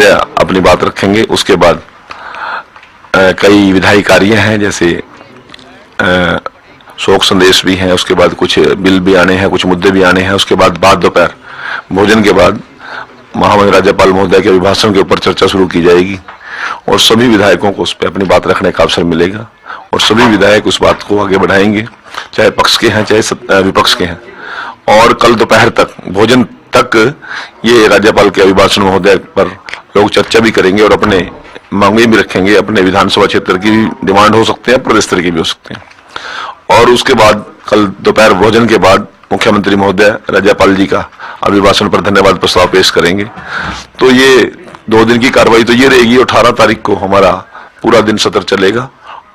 महोदय अपनी बात रखेंगे। उसके बाद कई विधायी कार्य हैं, जैसे शोक संदेश भी हैं, उसके बाद कुछ बिल भी आने हैं, कुछ मुद्दे भी आने हैं। उसके बाद दोपहर भोजन के बाद महामहिम राज्यपाल महोदय के अभिभाषण के ऊपर चर्चा शुरू की जाएगी और सभी विधायकों को उस पर अपनी बात रखने का अवसर मिलेगा और सभी विधायक उस बात को आगे बढ़ाएंगे, चाहे पक्ष के हैं चाहे विपक्ष के हैं। और कल दोपहर तक भोजन तक ये राज्यपाल के अभिभाषण महोदय पर लोग चर्चा भी करेंगे और अपने मांगे भी रखेंगे। अपने विधानसभा क्षेत्र की भी डिमांड हो सकते हैं, प्रदेश स्तर की भी हो सकते हैं। और उसके बाद कल दोपहर भोजन के बाद मुख्यमंत्री महोदय राज्यपाल जी का अभिभाषण पर धन्यवाद प्रस्ताव पेश करेंगे। तो ये 2 दिन की कार्रवाई तो ये रहेगी। 18 तारीख को हमारा पूरा दिन सत्र चलेगा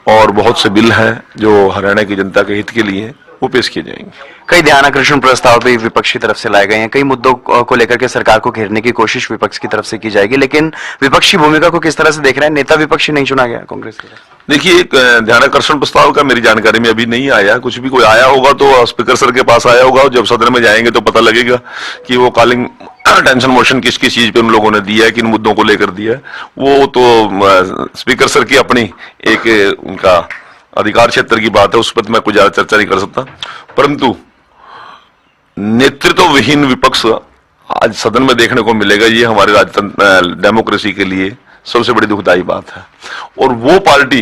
और बहुत से बिल हैं जो हरियाणा की जनता के हित के लिए हैं, वो पेश किए जाएंगे। कई ध्यानाकर्षण प्रस्ताव भी विपक्ष की तरफ से लाए गए हैं, कई मुद्दों को लेकर के सरकार को घेरने की कोशिश विपक्ष की तरफ से की जाएगी, लेकिन विपक्षी भूमिका को किस तरह से देख रहे हैं? नेता विपक्षी नहीं चुना गया कांग्रेस की तरफ। देखिए, एक ध्यानाकर्षण प्रस्ताव का मेरी जानकारी में अभी नहीं आया। कुछ भी कोई आया होगा तो स्पीकर सर के पास आया होगा और जब सदन में जाएंगे तो पता लगेगा कि वो कॉलिंग टेंशन मोशन किस किस चीज पे उन लोगों ने दिया है, किन मुद्दों को लेकर दिया है। वो तो स्पीकर सर की अपनी एक उनका अधिकार क्षेत्र की बात है, उस पर मैं कुछ ज्यादा चर्चा नहीं कर सकता। परंतु नेतृत्व विहीन विपक्ष आज सदन में देखने को मिलेगा, ये हमारे राजतंत्र डेमोक्रेसी के लिए सबसे बड़ी दुखदायी बात है। और वो पार्टी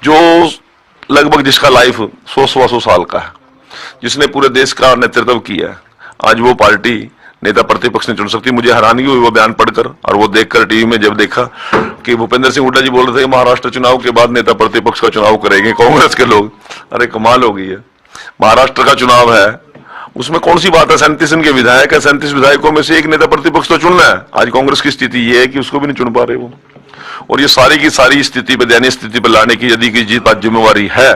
जो लगभग जिसका लाइफ 100-125 साल का है, जिसने पूरे देश का नेतृत्व किया है, आज वो पार्टी नेता प्रतिपक्ष नहीं चुन सकती। मुझे हैरानी हुई वो बयान पढ़कर और वो देखकर टीवी में जब देखा कि भूपेंद्र सिंह हुड्डा जी बोल रहे थे महाराष्ट्र चुनाव के बाद नेता प्रतिपक्ष का चुनाव करेंगे कांग्रेस के लोग। अरे कमाल हो गई है, महाराष्ट्र का चुनाव है, उसमें कौन सी बात है? 37 इनके विधायक है, 37 विधायकों में से एक नेता प्रतिपक्ष तो चुनना है। आज कांग्रेस की स्थिति ये है कि उसको भी नहीं चुन पा रहे वो। और ये सारी की सारी स्थिति पे, दयनीय स्थिति पे लाने की यदि की जीत आज जिम्मेवारी है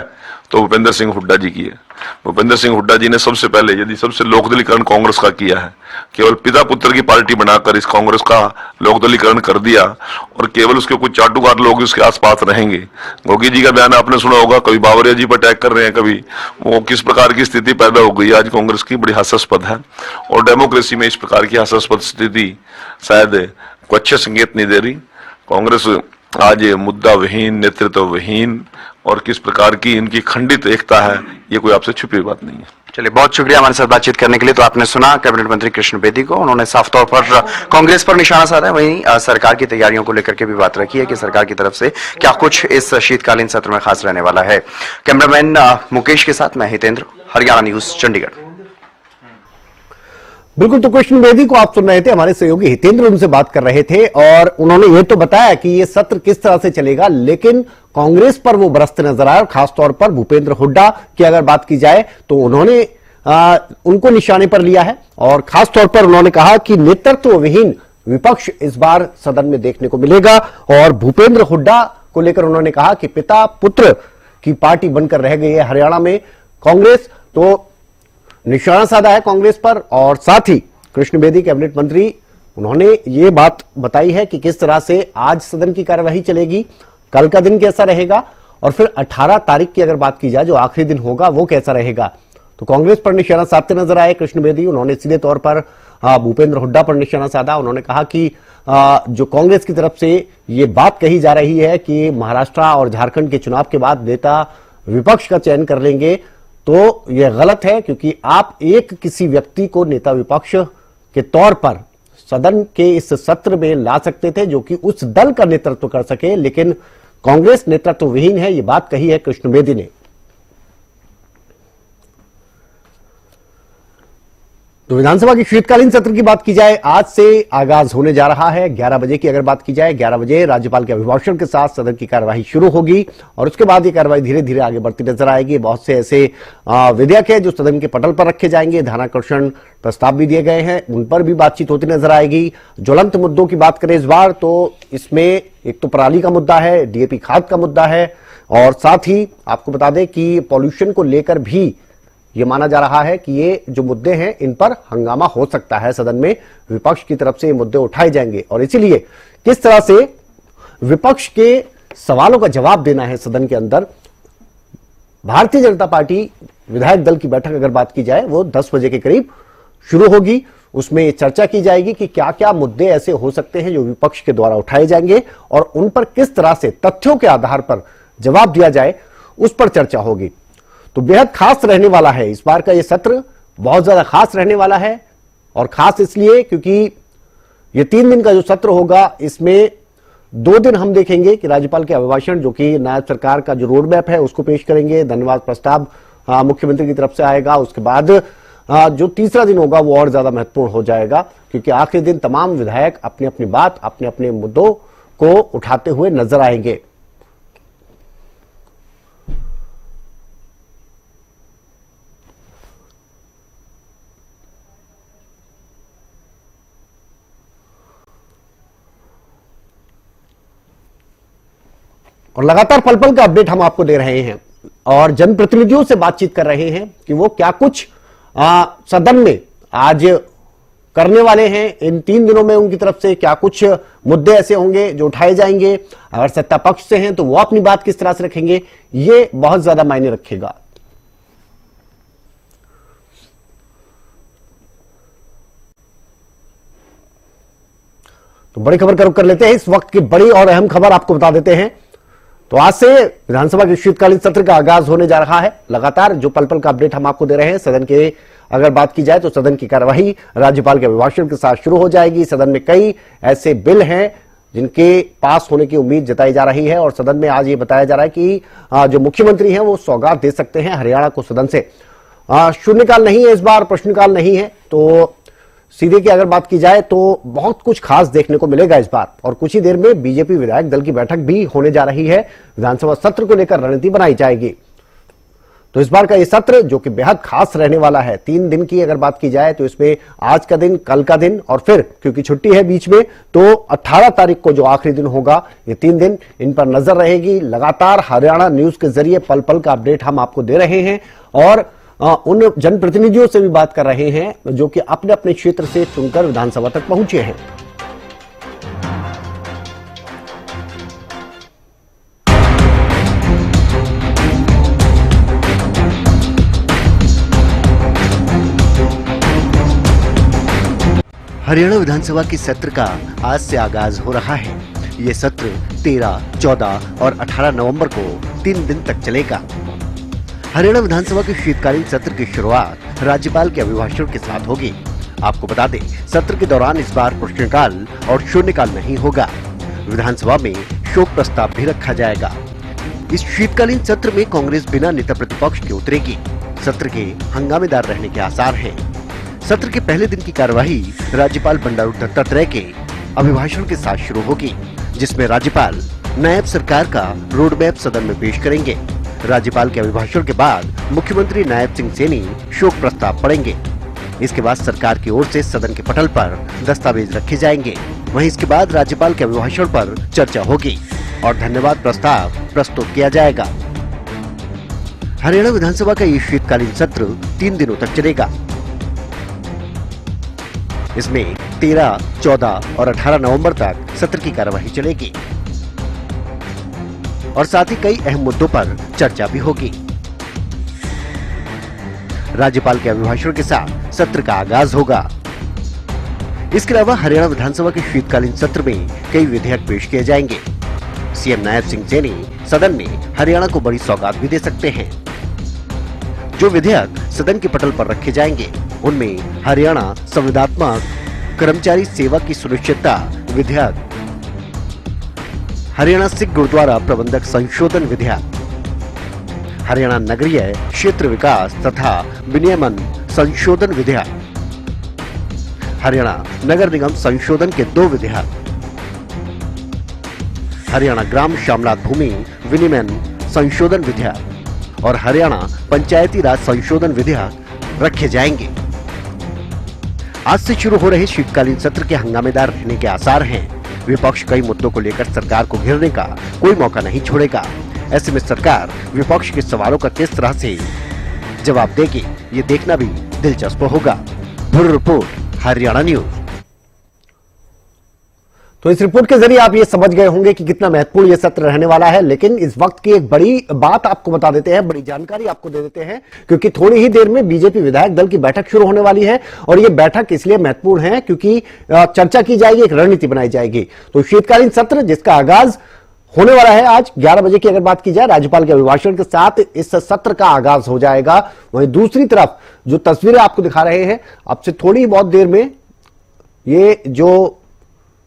तो भूपेंद्र सिंह हुड्डा जी की है। भूपेंद्र सिंह हुड्डा जी ने सबसे पहले यदि सबसे लोकदलीकरण कांग्रेस का किया है, केवल पिता पुत्र की पार्टी बनाकर इस कांग्रेस का लोकदलीकरण कर दिया और केवल उसके कुछ चाटुकार लोग उसके आसपास रहेंगे। गोगी जी का बयान आपने सुना होगा, कभी बावरिया जी पर अटैक कर रहे हैं, कभी वो किस प्रकार की स्थिति पैदा हो गई आज कांग्रेस की, बड़ी हास्यास्पद है। और डेमोक्रेसी में इस प्रकार की हास्यास्पद स्थिति शायद कोई अच्छे संकेत नहीं दे रही। कांग्रेस आज मुद्दा विहीन, नेतृत्व विहीन और किस प्रकार की इनकी खंडित एकता है, ये कोई आपसे छुपी बात नहीं है। चलिए, बहुत शुक्रिया हमारे साथ बातचीत करने के लिए। तो आपने सुना कैबिनेट मंत्री कृष्ण बेदी को, उन्होंने साफ तौर पर कांग्रेस पर निशाना साधा है, वहीं सरकार की तैयारियों को लेकर के भी बात रखी है कि सरकार की तरफ से क्या कुछ इस शीतकालीन सत्र में खास रहने वाला है। कैमरामैन मुकेश के साथ मैं हितेंद्र, हरियाणा न्यूज, चंडीगढ़। बिल्कुल, तो कृष्ण बेदी को आप सुन रहे थे, हमारे सहयोगी हितेंद्र उनसे बात कर रहे थे और उन्होंने ये तो बताया कि ये सत्र किस तरह से चलेगा, लेकिन कांग्रेस पर वो बरसते नजर आए। खासतौर पर भूपेंद्र हुड्डा की अगर बात की जाए तो उन्होंने उनको निशाने पर लिया है और खासतौर पर उन्होंने कहा कि नेतृत्व विहीन विपक्ष इस बार सदन में देखने को मिलेगा। और भूपेंद्र हुड्डा को लेकर उन्होंने कहा कि पिता पुत्र की पार्टी बनकर रह गई है हरियाणा में कांग्रेस, तो निशाना साधा है कांग्रेस पर। और साथ ही कृष्ण बेदी कैबिनेट मंत्री, उन्होंने ये बात बताई है कि किस तरह से आज सदन की कार्यवाही चलेगी, कल का दिन कैसा रहेगा और फिर 18 तारीख की अगर बात की जाए जो आखिरी दिन होगा वो कैसा रहेगा। तो कांग्रेस पर निशाना साधते नजर आए कृष्ण बेदी। उन्होंने सीधे तौर पर भूपेंद्र हुड्डा पर निशाना साधा। उन्होंने कहा कि जो कांग्रेस की तरफ से ये बात कही जा रही है कि महाराष्ट्र और झारखंड के चुनाव के बाद नेता विपक्ष का चयन कर लेंगे, तो यह गलत है, क्योंकि आप एक किसी व्यक्ति को नेता विपक्ष के तौर पर सदन के इस सत्र में ला सकते थे जो कि उस दल का नेतृत्व कर सके, लेकिन कांग्रेस नेतृत्व विहीन है, ये बात कही है कृष्ण बेदी ने। तो विधानसभा की शीतकालीन सत्र की बात की जाए, आज से आगाज होने जा रहा है। 11 बजे की अगर बात की जाए, 11 बजे राज्यपाल के अभिभाषण के साथ सदन की कार्यवाही शुरू होगी और उसके बाद ये कार्यवाही धीरे धीरे आगे बढ़ती नजर आएगी। बहुत से ऐसे विधेयक है जो सदन के पटल पर रखे जाएंगे, ध्यानाकर्षण प्रस्ताव भी दिए गए हैं, उन पर भी बातचीत होती नजर आएगी। ज्वलंत मुद्दों की बात करें इस बार तो इसमें एक तो पराली का मुद्दा है, डीएपी खाद का मुद्दा है और साथ ही आपको बता दें कि पॉल्यूशन को लेकर भी ये माना जा रहा है कि ये जो मुद्दे हैं इन पर हंगामा हो सकता है, सदन में विपक्ष की तरफ से ये मुद्दे उठाए जाएंगे और इसीलिए किस तरह से विपक्ष के सवालों का जवाब देना है सदन के अंदर। भारतीय जनता पार्टी विधायक दल की बैठक अगर बात की जाए वो 10 बजे के करीब शुरू होगी उसमें चर्चा की जाएगी कि क्या क्या मुद्दे ऐसे हो सकते हैं जो विपक्ष के द्वारा उठाए जाएंगे और उन पर किस तरह से तथ्यों के आधार पर जवाब दिया जाए, उस पर चर्चा होगी। तो बेहद खास रहने वाला है इस बार का यह सत्र, बहुत ज्यादा खास रहने वाला है। और खास इसलिए क्योंकि ये 3 दिन का जो सत्र होगा, इसमें 2 दिन हम देखेंगे कि राज्यपाल के अभिभाषण, जो कि नायब सरकार का जो रोड मैप है उसको पेश करेंगे, धन्यवाद प्रस्ताव मुख्यमंत्री की तरफ से आएगा। उसके बाद जो तीसरा दिन होगा वो और ज्यादा महत्वपूर्ण हो जाएगा, क्योंकि आखिरी दिन तमाम विधायक अपनी अपनी बात, अपने अपने मुद्दों को उठाते हुए नजर आएंगे। और लगातार पल पल का अपडेट हम आपको दे रहे हैं और जनप्रतिनिधियों से बातचीत कर रहे हैं कि वो क्या कुछ सदन में आज करने वाले हैं। इन 3 दिनों में उनकी तरफ से क्या कुछ मुद्दे ऐसे होंगे जो उठाए जाएंगे, अगर सत्ता पक्ष से हैं तो वो अपनी बात किस तरह से रखेंगे, ये बहुत ज्यादा मायने रखेगा। तो बड़ी खबर का रुख कर लेते हैं। इस वक्त की बड़ी और अहम खबर आपको बता देते हैं। तो आज से विधानसभा के शीतकालीन सत्र का आगाज होने जा रहा है। लगातार जो पल पल का अपडेट हम आपको दे रहे हैं, सदन के अगर बात की जाए तो सदन की कार्यवाही राज्यपाल के अभिभाषण के साथ शुरू हो जाएगी। सदन में कई ऐसे बिल हैं जिनके पास होने की उम्मीद जताई जा रही है और सदन में आज ये बताया जा रहा है कि जो मुख्यमंत्री हैं वो सौगात दे सकते हैं हरियाणा को सदन से। शून्यकाल नहीं है इस बार, प्रश्नकाल नहीं है, तो सीधे की अगर बात की जाए तो बहुत कुछ खास देखने को मिलेगा इस बार। और कुछ ही देर में बीजेपी विधायक दल की बैठक भी होने जा रही है, विधानसभा सत्र को लेकर रणनीति बनाई जाएगी। तो इस बार का ये सत्र जो कि बेहद खास रहने वाला है, 3 दिन की अगर बात की जाए तो इसमें आज का दिन, कल का दिन और फिर क्योंकि छुट्टी है बीच में तो 18 तारीख को जो आखिरी दिन होगा, ये 3 दिन इन पर नजर रहेगी। लगातार हरियाणा न्यूज के जरिए पल पल का अपडेट हम आपको दे रहे हैं और उन जनप्रतिनिधियों से भी बात कर रहे हैं जो कि अपने अपने क्षेत्र से चुनकर विधानसभा तक पहुंचे हैं। हरियाणा विधानसभा के सत्र का आज से आगाज हो रहा है। ये सत्र 13, 14 और 18 नवंबर को 3 दिन तक चलेगा। हरियाणा विधानसभा के शीतकालीन सत्र की शुरुआत राज्यपाल के अभिभाषण के साथ होगी। आपको बता दें, सत्र के दौरान इस बार प्रश्नकाल और शून्यकाल नहीं होगा। विधानसभा में शोक प्रस्ताव भी रखा जाएगा। इस शीतकालीन सत्र में कांग्रेस बिना नेता प्रतिपक्ष के उतरेगी। सत्र के हंगामेदार रहने के आसार हैं। सत्र के पहले दिन की कार्यवाही राज्यपाल बंडारू दत्तात्रेय के अभिभाषण के साथ शुरू होगी, जिसमें राज्यपाल नायब सरकार का रोड मैप सदन में पेश करेंगे। राज्यपाल के अभिभाषण के बाद मुख्यमंत्री नायब सिंह सैनी शोक प्रस्ताव पढ़ेंगे। इसके बाद सरकार की ओर से सदन के पटल पर दस्तावेज रखे जाएंगे। वहीं इसके बाद राज्यपाल के अभिभाषण पर चर्चा होगी और धन्यवाद प्रस्ताव प्रस्तुत किया जाएगा। हरियाणा विधानसभा का ये शीतकालीन सत्र 3 दिनों तक चलेगा। इसमें 13, 14 और 18 नवंबर तक सत्र की कार्यवाही चलेगी और साथ ही कई अहम मुद्दों पर चर्चा भी होगी। राज्यपाल के अभिभाषण के साथ सत्र का आगाज होगा। इसके अलावा हरियाणा विधानसभा के शीतकालीन सत्र में कई विधेयक पेश किए जाएंगे। सीएम नायब सिंह सैनी सदन में हरियाणा को बड़ी सौगात भी दे सकते हैं। जो विधेयक सदन के पटल पर रखे जाएंगे उनमें हरियाणा संविदात्मक कर्मचारी सेवा की सुनिश्चितता विधेयक, हरियाणा सिख गुरुद्वारा प्रबंधक संशोधन विधेयक, हरियाणा नगरीय क्षेत्र विकास तथा विनियमन संशोधन विधेयक, हरियाणा नगर निगम संशोधन के 2 विधेयक, हरियाणा ग्राम श्यामलात भूमि विनियमन संशोधन विधेयक और हरियाणा पंचायती राज संशोधन विधेयक रखे जाएंगे। आज से शुरू हो रहे शीतकालीन सत्र के हंगामेदार रहने के आसार हैं। विपक्ष कई मुद्दों को लेकर सरकार को घेरने का कोई मौका नहीं छोड़ेगा। ऐसे में सरकार विपक्ष के सवालों का किस तरह से जवाब देगी, ये देखना भी दिलचस्प होगा। Bureau report, Haryana news. तो इस रिपोर्ट के जरिए आप ये समझ गए होंगे कि कितना महत्वपूर्ण ये सत्र रहने वाला है, लेकिन इस वक्त की एक बड़ी बात आपको बता देते हैं, बड़ी जानकारी आपको दे देते हैं, क्योंकि थोड़ी ही देर में बीजेपी विधायक दल की बैठक शुरू होने वाली है। और ये बैठक इसलिए महत्वपूर्ण है क्योंकि चर्चा की जाएगी, एक रणनीति बनाई जाएगी। तो शीतकालीन सत्र जिसका आगाज होने वाला है आज 11 बजे की अगर बात की जाए, राज्यपाल के अभिभाषण के साथ इस सत्र का आगाज हो जाएगा। वहीं दूसरी तरफ जो तस्वीरें आपको दिखा रहे हैं, अब से थोड़ी बहुत देर में ये जो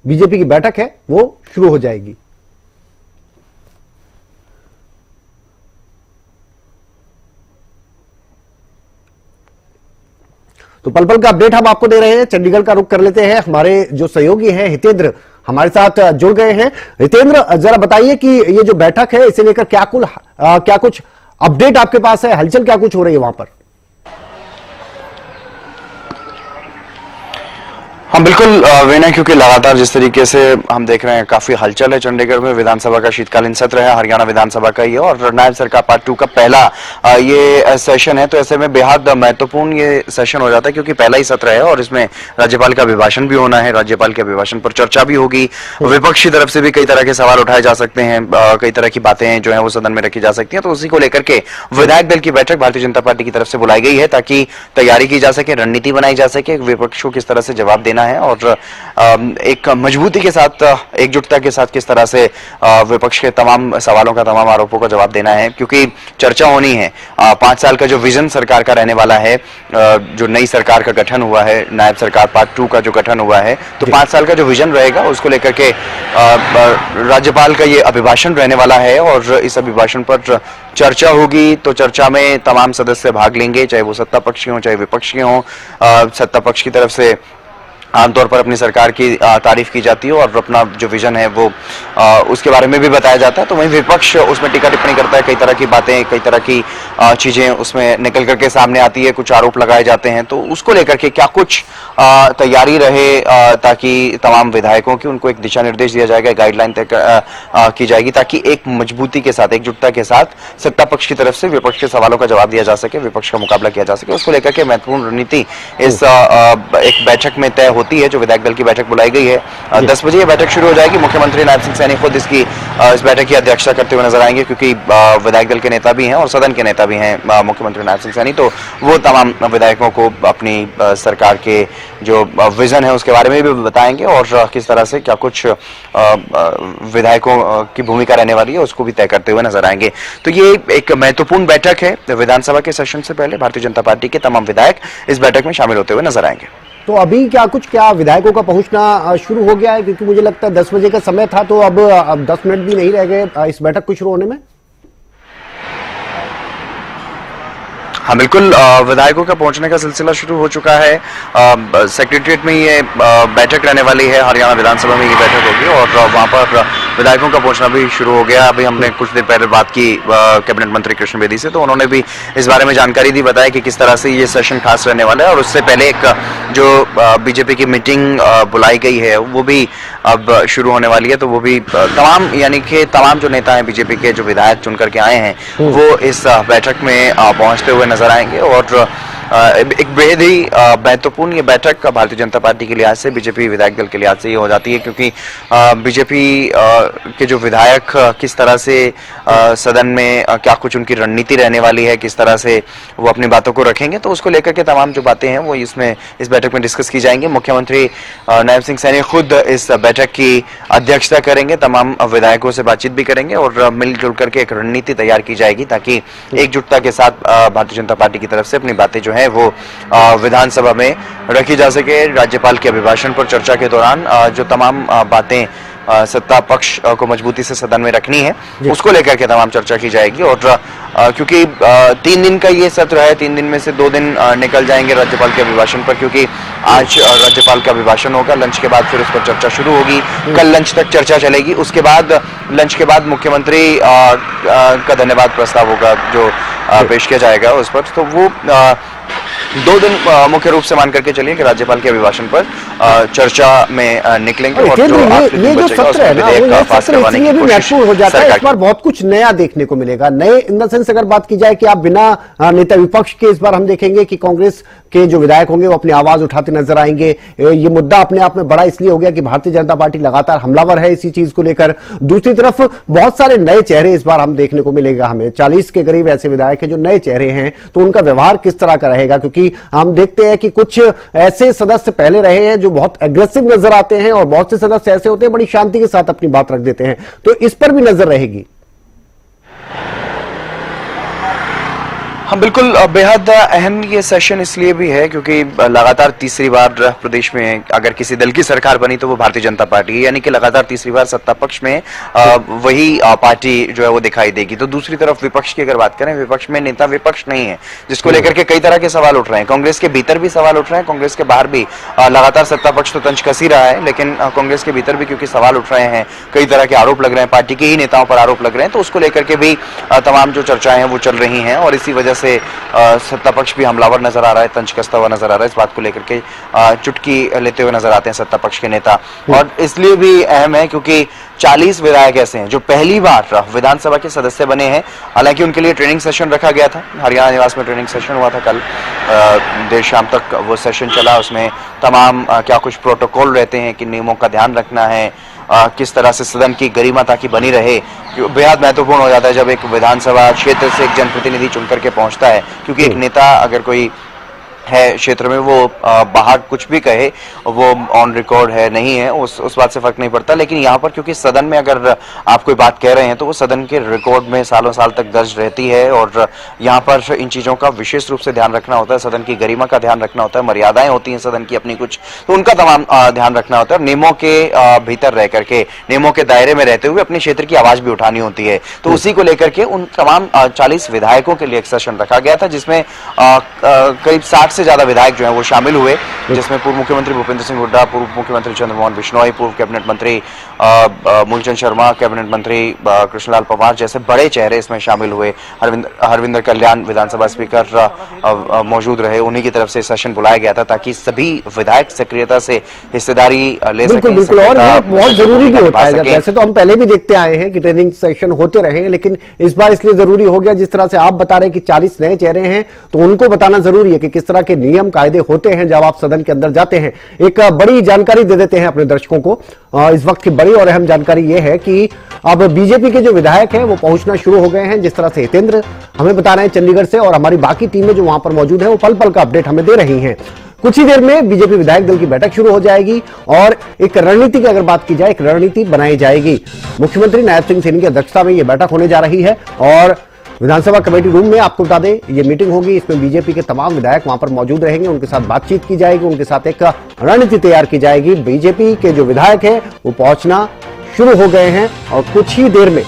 बीजेपी की बैठक है वो शुरू हो जाएगी। तो पल पल का अपडेट हम आपको दे रहे हैं। चंडीगढ़ का रुख कर लेते हैं, हमारे जो सहयोगी हैं हितेंद्र हमारे साथ जुड़ गए हैं। हितेंद्र, जरा बताइए कि ये जो बैठक है इसे लेकर क्या कुछ अपडेट आपके पास है, हलचल क्या कुछ हो रही है वहां पर? हाँ बिल्कुल विनय, क्योंकि लगातार जिस तरीके से हम देख रहे हैं काफी हलचल है चंडीगढ़ में। विधानसभा का शीतकालीन सत्र है, हरियाणा विधानसभा का ये, और नायब सरकार पार्ट 2 का पहला ये सेशन है। तो ऐसे में बेहद महत्वपूर्ण ये सेशन हो जाता है क्योंकि पहला ही सत्र है और इसमें राज्यपाल का अभिभाषण भी होना है। राज्यपाल के अभिभाषण पर चर्चा भी होगी, विपक्ष की तरफ से भी कई तरह के सवाल उठाए जा सकते हैं, कई तरह की बातें जो है वो सदन में रखी जा सकती है। तो उसी को लेकर के विधायक दल की बैठक भारतीय जनता पार्टी की तरफ से बुलाई गई है ताकि तैयारी की जा सके, रणनीति बनाई जा सके, विपक्ष को किस तरह से जवाब देना है और एक मजबूती के साथ, एकजुटता के साथ किस तरह से विपक्ष के तमाम सवालों का, तमाम आरोपों का जवाब देना है। क्योंकि चर्चा होनी है 5 साल का जो विजन सरकार का रहने वाला है, जो नई सरकार का गठन हुआ है, नायब सरकार पार्ट 2 का जो गठन हुआ है, तो 5 साल का जो विजन रहेगा उसको लेकर के राज्यपाल का ये अभिभाषण रहने वाला है और इस अभिभाषण पर चर्चा होगी। तो चर्चा में तमाम सदस्य भाग लेंगे, चाहे वो सत्ता पक्ष के हों चाहे विपक्ष के हों। सत्ता पक्ष की तरफ से आमतौर पर अपनी सरकार की तारीफ की जाती है और अपना जो विजन है वो उसके बारे में भी बताया जाता है। तो वहीं विपक्ष उसमें टीका टिप्पणी करता है, कई तरह की बातें, कई तरह की चीजें उसमें निकल करके सामने आती है, कुछ आरोप लगाए जाते हैं। तो उसको लेकर के क्या कुछ तैयारी रहे ताकि तमाम विधायकों की उनको एक दिशा निर्देश दिया जाएगा, गाइडलाइन तय की जाएगी ताकि एक मजबूती के साथ, एकजुटता के साथ सत्ता पक्ष की तरफ से विपक्ष के सवालों का जवाब दिया जा सके, विपक्ष का मुकाबला किया जा सके। उसको लेकर के महत्वपूर्ण रणनीति इस एक बैठक में तय होती है जो विधायक दल की बैठक बुलाई गई है। 10 बजे ये बैठक शुरू हो जाएगी। मुख्यमंत्री नायब सिंह सैनी खुद इस बैठक की अध्यक्षता करते हुए नजर आएंगे क्योंकि विधायक दल के नेता भी हैं और सदन के नेता भी हैं मुख्यमंत्री नायब सिंह सैनी। तो वो तमाम विधायकों को अपनी सरकार के जो विजन है उसके बारे में भी बताएंगे और किस तरह से क्या कुछ विधायकों की भूमिका रहने वाली है उसको भी तय करते हुए नजर आएंगे। तो ये एक महत्वपूर्ण बैठक है। विधानसभा के सेशन से पहले भारतीय जनता पार्टी के तमाम विधायक इस बैठक में शामिल होते हुए नजर आएंगे। तो अभी क्या विधायकों का पहुंचना शुरू हो गया है? क्योंकि मुझे लगता है 10 बजे का समय था, तो अब 10 मिनट भी नहीं रह गए इस बैठक को शुरू होने में। हाँ बिल्कुल, विधायकों का पहुंचने का सिलसिला शुरू हो चुका है। सेक्रेटरीट में ये बैठक रहने वाली है, हरियाणा विधानसभा में ये बैठक होगी और वहां पर विधायकों का पहुंचना भी शुरू हो गया। अभी हमने कुछ देर पहले बात की कैबिनेट मंत्री कृष्ण बेदी से, तो उन्होंने भी इस बारे में जानकारी दी, बताया कि किस तरह से ये सेशन खास रहने वाला है। और उससे पहले एक जो बीजेपी की मीटिंग बुलाई गई है वो भी अब शुरू होने वाली है। तो वो भी तमाम यानी कि तमाम जो नेता हैं बीजेपी के, जो विधायक चुन करके आए हैं, वो इस बैठक में पहुंचते हुए नजर आएंगे। और एक बेहद ही महत्वपूर्ण ये बैठक भारतीय जनता पार्टी के लिहाज से, बीजेपी विधायक दल के लिहाज से ये हो जाती है क्योंकि बीजेपी के जो विधायक किस तरह से सदन में क्या कुछ उनकी रणनीति रहने वाली है, किस तरह से वो अपनी बातों को रखेंगे, तो उसको लेकर के तमाम जो बातें हैं वो इस बैठक में डिस्कस की जाएंगी। मुख्यमंत्री नायब सिंह सैनी खुद इस बैठक की अध्यक्षता करेंगे, तमाम विधायकों से बातचीत भी करेंगे और मिलजुल करके एक रणनीति तैयार की जाएगी ताकि एकजुटता के साथ भारतीय जनता पार्टी की तरफ से अपनी बातें जो है वो विधानसभा में रखी जा सके। राज्यपाल के अभिभाषण पर चर्चा के दौरान जो तमाम बातें सत्ता पक्ष को मजबूती से सदन में रखनी है उसको लेकर के तमाम चर्चा की जाएगी। और क्योंकि 3 दिन का ये सत्र है, 3 दिन में से 2 दिन निकल जाएंगे राज्यपाल के अभिभाषण पर, क्योंकि आज राज्यपाल का अभिभाषण होगा, लंच के बाद फिर उस पर चर्चा शुरू होगी, कल लंच तक चर्चा चलेगी। उसके बाद लंच के बाद मुख्यमंत्री का धन्यवाद प्रस्ताव होगा जो पेश किया जाएगा उस पर। तो वो 2 दिन मुख्य रूप से मान करके चलिए कि राज्यपाल के अभिभाषण पर चर्चा में निकलेंगे और जो आखिरी ये दिन जो बचेगा सत्र है उसमें ना, विधेयक ये पास सत्र करवाने इसलिए की भी कोशिश महत्वपूर्ण हो जाता है। सरकार इस बार बहुत कुछ नया देखने को मिलेगा। नए इन द सेंस अगर बात की जाए कि आप बिना नेता विपक्ष के इस बार हम देखेंगे कि कांग्रेस के जो विधायक होंगे वो अपनी आवाज उठाते नजर आएंगे। ये मुद्दा अपने आप में बड़ा इसलिए हो गया कि भारतीय जनता पार्टी लगातार हमलावर है इसी चीज को लेकर। दूसरी तरफ बहुत सारे नए चेहरे इस बार हम देखने को मिलेगा। हमें 40 के करीब ऐसे विधायक हैं जो नए चेहरे हैं, तो उनका व्यवहार किस तरह का रहेगा, क्योंकि हम देखते हैं कि कुछ ऐसे सदस्य पहले रहे हैं जो बहुत एग्रेसिव नजर आते हैं और बहुत से सदस्य ऐसे होते हैं बड़ी शांति के साथ अपनी बात रख देते हैं, तो इस पर भी नजर रहेगी। हाँ बिल्कुल, बेहद अहम ये सेशन इसलिए भी है क्योंकि लगातार तीसरी बार प्रदेश में अगर किसी दल की सरकार बनी तो वो भारतीय जनता पार्टी है, यानी कि लगातार तीसरी बार सत्ता पक्ष में वही पार्टी जो है वो दिखाई देगी। तो दूसरी तरफ विपक्ष की अगर बात करें, विपक्ष में नेता विपक्ष नहीं है, जिसको लेकर के कई तरह के सवाल उठ रहे हैं। कांग्रेस के भीतर भी सवाल उठ रहे हैं, कांग्रेस के बाहर भी लगातार सत्ता पक्ष तो तंज कस ही रहा है, लेकिन कांग्रेस के भीतर भी क्योंकि सवाल उठ रहे हैं, कई तरह के आरोप लग रहे हैं, पार्टी के ही नेताओं पर आरोप लग रहे हैं, तो उसको लेकर के भी तमाम जो चर्चाएं हैं वो चल रही हैं और इसी वजह से सत्ता पक्ष भी हमलावर नजर आ रहा है, तंज कसता हुआ नजर आ रहा है। इस बात को लेकर के चुटकी लेते हुए नजर आते हैं सत्ता पक्ष के नेता। और इसलिए भी अहम है क्योंकि 40 विधायक ऐसे हैं जो पहली बार विधानसभा के सदस्य बने हैं। हालांकि उनके लिए ट्रेनिंग सेशन रखा गया था, हरियाणा निवास में ट्रेनिंग सेशन हुआ था कल, देर शाम तक वो सेशन चला। उसमें तमाम क्या कुछ प्रोटोकॉल रहते हैं कि नियमों का ध्यान रखना है, किस तरह से सदन की गरिमा ताकि बनी रहे, बेहद महत्वपूर्ण हो जाता है जब एक विधानसभा क्षेत्र से एक जनप्रतिनिधि चुन करके पहुंचता है, क्योंकि एक नेता अगर कोई है क्षेत्र में वो बाहर कुछ भी कहे वो ऑन रिकॉर्ड है नहीं है उस बात से फर्क नहीं पड़ता। लेकिन यहाँ पर क्योंकि सदन में अगर आप कोई बात कह रहे हैं तो वो सदन के रिकॉर्ड में सालों साल तक दर्ज रहती है और यहाँ पर इन चीजों का विशेष रूप से ध्यान रखना होता है, सदन की गरिमा का ध्यान रखना होता है, मर्यादाएं होती हैं सदन की अपनी कुछ, तो उनका तमाम ध्यान रखना होता है। नियमों के भीतर रह करके, नियमों के दायरे में रहते हुए अपने क्षेत्र की आवाज भी उठानी होती है। तो उसी को लेकर के उन तमाम 40 विधायकों के लिए एक सेशन रखा गया था जिसमें करीब 60 से ज्यादा विधायक जो हैं वो शामिल हुए, जिसमें पूर्व मुख्यमंत्री भूपेंद्र सिंह हुड्डा, पूर्व मुख्यमंत्री चंद्रमोहन बिश्नोई, पूर्व कैबिनेट मंत्री मूलचंद शर्मा, कैबिनेट मंत्री कृष्णलाल पंवार जैसे बड़े चेहरे इसमें शामिल हुए। हरविंदर कल्याण विधानसभा स्पीकर मौजूद रहे, उन्हीं की तरफ से सेशन बुलाया गया था ताकि सभी विधायक सक्रियता से हिस्सेदारी ले सकें। बिल्कुल, और ये बहुत जरूरी भी होता है। वैसे तो हम पहले भी देखते आए हैं कि ट्रेनिंग सेशन होते रहे हैं, लेकिन इस बार इसलिए जरूरी हो गया जिस तरह से आप बता रहे हैं कि 40 नए चेहरे हैं तो उनको बताना जरूरी है कि किस तरह के नियम कायदे होते हैं जब आप सदन के अंदर जाते हैं। एक बड़ी जानकारी दे देते हैं अपने दर्शकों को। इस वक्त की बड़ी और अहम जानकारी यह है कि अब बीजेपी के जो विधायक हैं वो पहुंचना शुरू हो गए हैं। जिस तरह से हितेंद्र हमें बता रहे हैं चंडीगढ़ से और हमारी बाकी टीमें जो वहां पर मौजूद है वो पल पल का अपडेट हमें दे रही हैं। कुछ ही देर में बीजेपी विधायक दल की बैठक शुरू हो जाएगी और एक रणनीति की अगर बात की जाए, एक रणनीति बनाई जाएगी। मुख्यमंत्री नायब सिंह सैनी की अध्यक्षता में यह बैठक होने जा रही है और विधानसभा कमेटी रूम में आपको बता दें ये मीटिंग होगी। इसमें बीजेपी के तमाम विधायक वहां पर मौजूद रहेंगे, उनके साथ बातचीत की जाएगी, उनके साथ एक रणनीति तैयार की जाएगी। बीजेपी के जो विधायक हैं वो पहुंचना शुरू हो गए हैं और कुछ ही देर में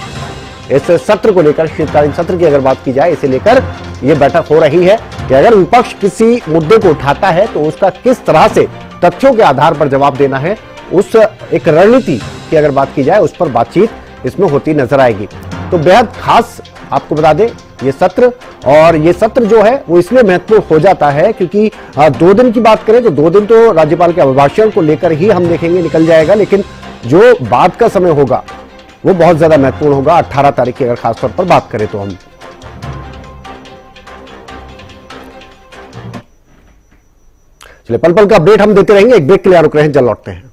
इस सत्र को लेकर, शीतकालीन सत्र की अगर बात की जाए, इसे लेकर यह बैठक हो रही है कि अगर विपक्ष किसी मुद्दे को उठाता है तो उसका किस तरह से तथ्यों के आधार पर जवाब देना है, उस एक रणनीति की अगर बात की जाए उस पर बातचीत इसमें होती नजर आएगी। तो बेहद खास आपको बता दें ये सत्र, और ये सत्र जो है वो इसलिए महत्वपूर्ण हो जाता है क्योंकि 2 दिन की बात करें तो 2 दिन तो राज्यपाल के अभिभाषण को लेकर ही हम देखेंगे निकल जाएगा, लेकिन जो बाद का समय होगा वो बहुत ज्यादा महत्वपूर्ण होगा। 18 तारीख की अगर खासतौर पर बात करें तो हम चलिए पल पल का अपडेट हम देते रहेंगे। एक ब्रेक के लिए रुक रहे हैं, जल्द लौटते हैं।